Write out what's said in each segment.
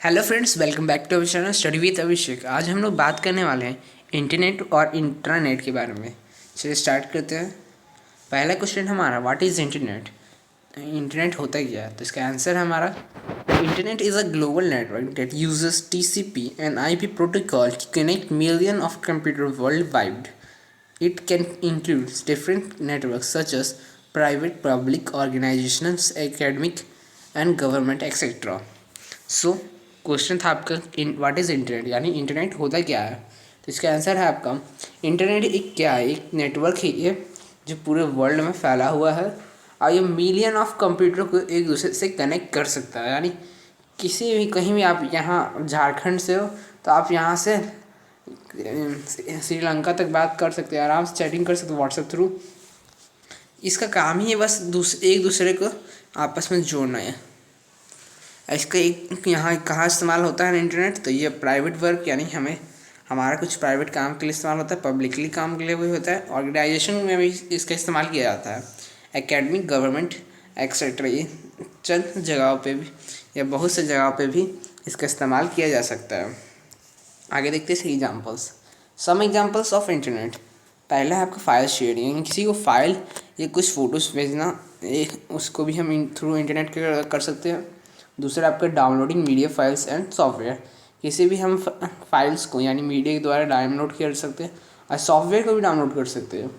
Hello friends, welcome back to our channel study with Abhishek. आज हम लोग बात करने वाले हैं इंटरनेट और इंट्रानेट के बारे में। चलिए स्टार्ट करते हैं। पहला क्वेश्चन हमारा, व्हाट इज़ इंटरनेट? इंटरनेट होता क्या है? तो इसका आंसर हमारा, internet is a global network that uses TCP and IP protocol to connect million of computer world wide. It can include different networks such as private, public, organizations, academic, and government, etc. So question था आपका, what is internet, यानी internet होता क्या है? तो इसका answer है आपका, इंटरनेट एक क्या है, एक नेटवर्क है ये जो पूरे वर्ल्ड में फैला हुआ है और ये मिलियन ऑफ कंप्यूटर को एक दूसरे से कनेक्ट कर सकता है। यानी किसी भी कहीं भी आप यहाँ झारखंड से हो तो आप यहाँ से श्रीलंका तक बात कर सकते हैं, आराम से चैटिंग कर सकते हो व्हाट्सएप थ्रू। इसका काम ही है बस एक दूसरे को आपस में जोड़ना है। इसका एक यहाँ कहाँ इस्तेमाल होता है इंटरनेट, तो ये प्राइवेट वर्क, यानी हमारा कुछ प्राइवेट काम के लिए इस्तेमाल होता है, पब्लिकली काम के लिए भी होता है, ऑर्गेनाइजेशन में भी इसका इस्तेमाल किया जाता है, एकेडमिक, गवर्नमेंट, एक्सेट्रा। ये चंद जगहों पे भी या बहुत से जगहों पे भी इसका इस्तेमाल किया जा सकता है। आगे देखते हैं examples. Some examples of internet. पहला है आपका फाइल शेयरिंग, किसी को फाइल या कुछ फ़ोटोज़ भेजना, उसको भी हम थ्रू इंटरनेट कर सकते हैं। दूसरा आपका downloading media files and software, किसी भी हम फाइल्स को यानी मीडिया के द्वारा डाउनलोड कर सकते हैं और सॉफ्टवेयर को भी डाउनलोड कर सकते हैं।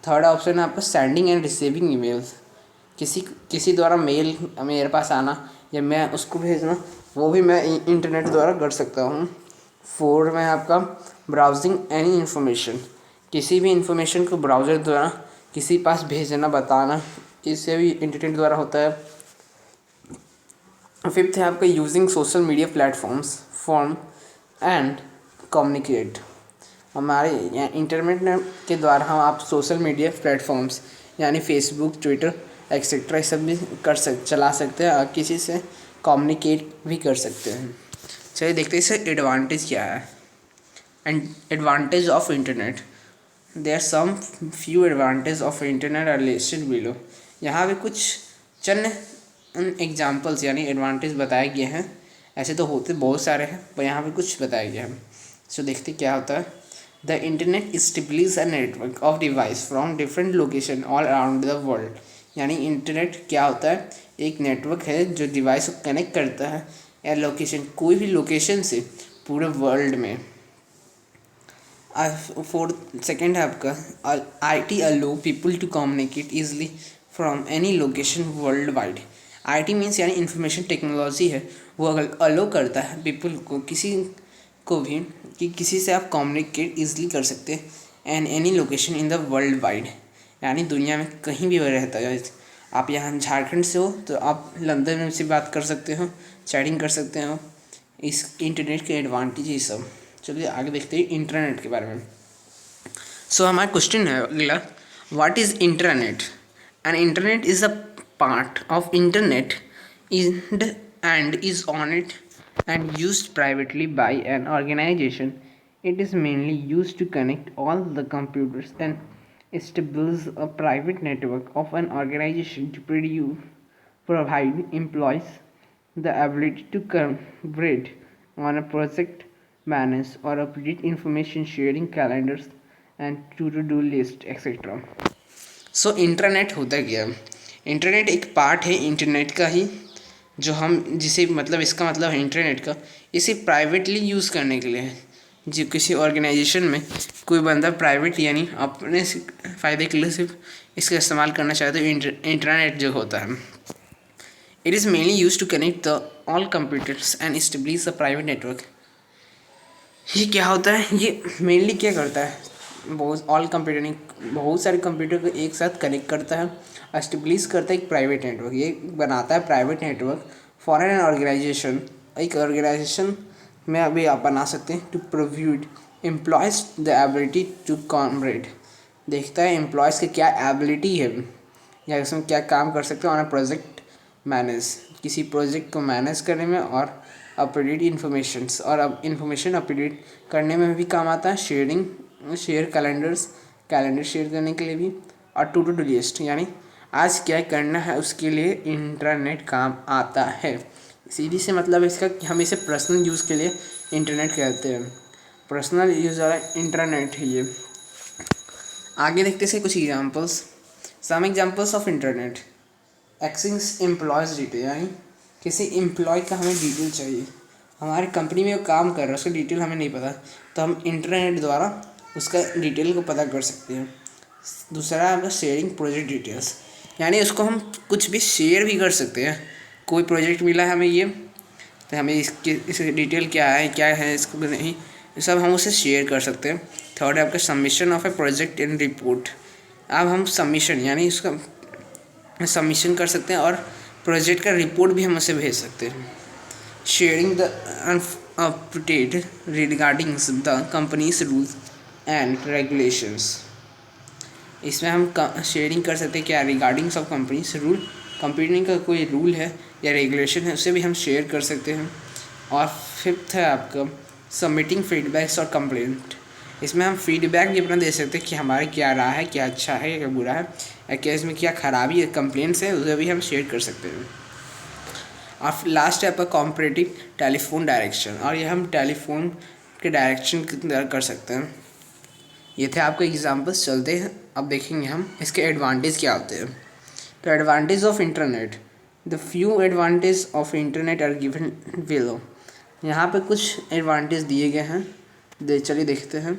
थर्ड ऑप्शन है आपका सेंडिंग एंड रिसीविंग ईमेल्स, किसी द्वारा मेल मेरे पास आना या मैं उसको भेजना, वो भी मैं इंटरनेट द्वारा कर सकता हूँ। फोर में आपका ब्राउजिंग एनी इन्फॉर्मेशन, किसी भी इंफॉर्मेशन को ब्राउज़र द्वारा किसी पास भेजना, बताना, इससे भी इंटरनेट द्वारा होता है। फिफ्थ है आपका using social media platforms form and communicate, हमारे इंटरनेट के द्वारा हम आप सोशल मीडिया प्लेटफॉर्म्स यानी फेसबुक, ट्विटर, एक्सेट्रा सब भी चला सकते हैं और किसी से कम्युनिकेट भी कर सकते हैं। चलिए देखते हैं इससे एडवांटेज क्या है। And advantage of internet, there are some few advantage of internet are listed below. यहाँ पे कुछ चंद एग्जांपल्स यानी एडवांटेज बताए गए हैं, ऐसे तो होते बहुत सारे हैं पर यहाँ पे कुछ बताए गए हैं। सो देखते क्या होता है। The internet स्टेबलिश a network of device from different location all around the world, यानी इंटरनेट क्या होता है, एक नेटवर्क है जो डिवाइस को कनेक्ट करता है या लोकेशन, कोई भी लोकेशन से पूरे वर्ल्ड में। फोर्थ सेकेंड है आपका, IT allow people to communicate easily from any location world wide. IT means यानी इंफॉर्मेशन टेक्नोलॉजी है, वो अलो करता है पीपल को, किसी को भी, कि किसी से आप कम्युनिकेट ईजिली कर सकते हैं and any location in the world wide, यानी दुनिया में कहीं भी रहता है। आप यहाँ झारखंड से हो तो आप लंदन में से बात कर सकते हो, चैटिंग कर सकते हो। इस इंटरनेट के एडवांटेज ये सब। चलिए आगे देखते हैं इंटरनेट के बारे में। सो हमारा क्वेश्चन है अगला, what is internet? And internet is a part of internet and is on it and used privately by an organization. It is mainly used to connect all the computers and establish a private network of an organization to provide employees the ability to collaborate on a project, manage or update information sharing calendars and to-do list, etc. So internet होता क्या है? Internet एक part है internet का ही, जो हम जिसे मतलब इसका मतलब है इंटरनेट का, इसे प्राइवेटली यूज़ करने के लिए है। जो किसी ऑर्गेनाइजेशन में कोई बंदा प्राइवेट यानी अपने फ़ायदे के लिए सिर्फ इसका इस्तेमाल करना चाहते तो इंटरनेट जो होता है, it is mainly use to connect the all computers and establish a private network. ये क्या होता है, ये मेनली क्या करता है, बहुत सारे कंप्यूटर को एक साथ कनेक्ट करता है, एस्टेब्लिश करता है एक प्राइवेट नेटवर्क, ये बनाता है private network for an organisation, एक ऑर्गेनाइजेशन में अभी आप बना सकते हैं, to provide employees the ability to comrade, देखता है एम्प्लॉयज़ की क्या एबिलिटी है या उसमें क्या काम कर सकते हैं ऑन अ प्रोजेक्ट मैनेज, किसी प्रोजेक्ट को मैनेज करने में और अपडेट इन्फॉर्मेशंस, और अब इन्फॉर्मेशन अपडेट करने में भी काम आता है, शेयर कैलेंडर शेयर करने के लिए भी, और टू डू लिस्ट यानी आज क्या करना है उसके लिए इंटरनेट काम आता है। सीडी से मतलब इसका कि हम इसे पर्सनल यूज़ के लिए इंटरनेट कहते हैं, पर्सनल यूज़ वाला इंटरनेट है ये। आगे देखते हैं कुछ examples. Some examples of internet. Access employees detail, यानी किसी एम्प्लॉय का हमें डिटेल चाहिए, हमारी कंपनी में वो काम कर रहा है, उसका डिटेल हमें नहीं पता, तो हम इंटरनेट द्वारा उसका डिटेल को पता कर सकते हैं। दूसरा आपका शेयरिंग प्रोजेक्ट डिटेल्स, यानी उसको हम कुछ भी शेयर भी कर सकते हैं। कोई प्रोजेक्ट मिला है हमें ये, तो हमें इसकी डिटेल क्या है इसको नहीं, सब हम उसे शेयर कर सकते हैं। थर्ड है आपका submission of A project in report. अब हम सबमिशन यानी उसका सबमिशन कर सकते हैं और प्रोजेक्ट का रिपोर्ट भी हम उसे भेज सकते हैं। Sharing the update regarding the companies rules and regulations. इसमें हम शेयरिंग कर सकते हैं क्या, रिगार्डिंग सब कंपनीज रूल, कंपनी का कोई रूल है या रेगुलेशन है उसे भी हम शेयर कर सकते हैं। और फिफ्थ है आपका सबमिटिंग फीडबैक्स और कंप्लेंट। इसमें हम फीडबैक भी अपना दे सकते हैं कि हमारे क्या रहा है, क्या अच्छा है क्या बुरा है, या क्या इसमें क्या खराबी है, कंप्लेंट्स है, उसे भी हम शेयर कर सकते हैं। और लास्ट है आपका कॉम्परेटिव टेलीफोन डायरेक्शन, और ये हम टेलीफोन के डायरेक्शन कर सकते हैं। ये थे आपके एग्जांपल्स। चलते हैं अब देखेंगे हम इसके एडवांटेज क्या होते हैं। तो advantage of internet, the few advantage of internet are given below. यहाँ पे कुछ एडवांटेज दिए गए हैं, चलिए देखते हैं।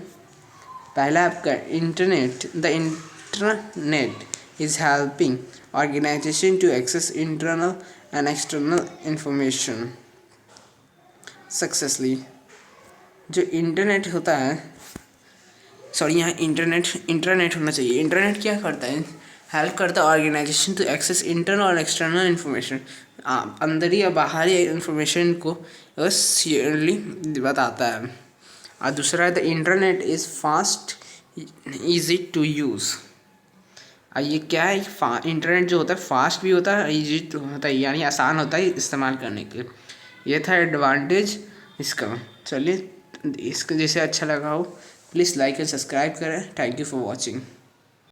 पहला आपका internet, the internet is helping organisation to access internal and external information successfully. जो इंटरनेट होता है, सॉरी यहाँ इंटरनेट होना चाहिए। इंटरनेट क्या करता है, हेल्प करता है ऑर्गेनाइजेशन टू एक्सेस इंटरनल और एक्सटर्नल इन्फॉर्मेशन, अंदर या बाहरी इन्फॉर्मेशन को क्लियरली बताता है। और दूसरा है the internet is fast easy to use. ये क्या है, इंटरनेट जो होता है फास्ट भी होता है, ईजी तो होता है, यानी आसान होता है इस्तेमाल करने के। ये था एडवांटेज इसका। चलिए इसको जैसे अच्छा लगा हो प्लीज़ लाइक एंड सब्सक्राइब करें। Thank you for watching.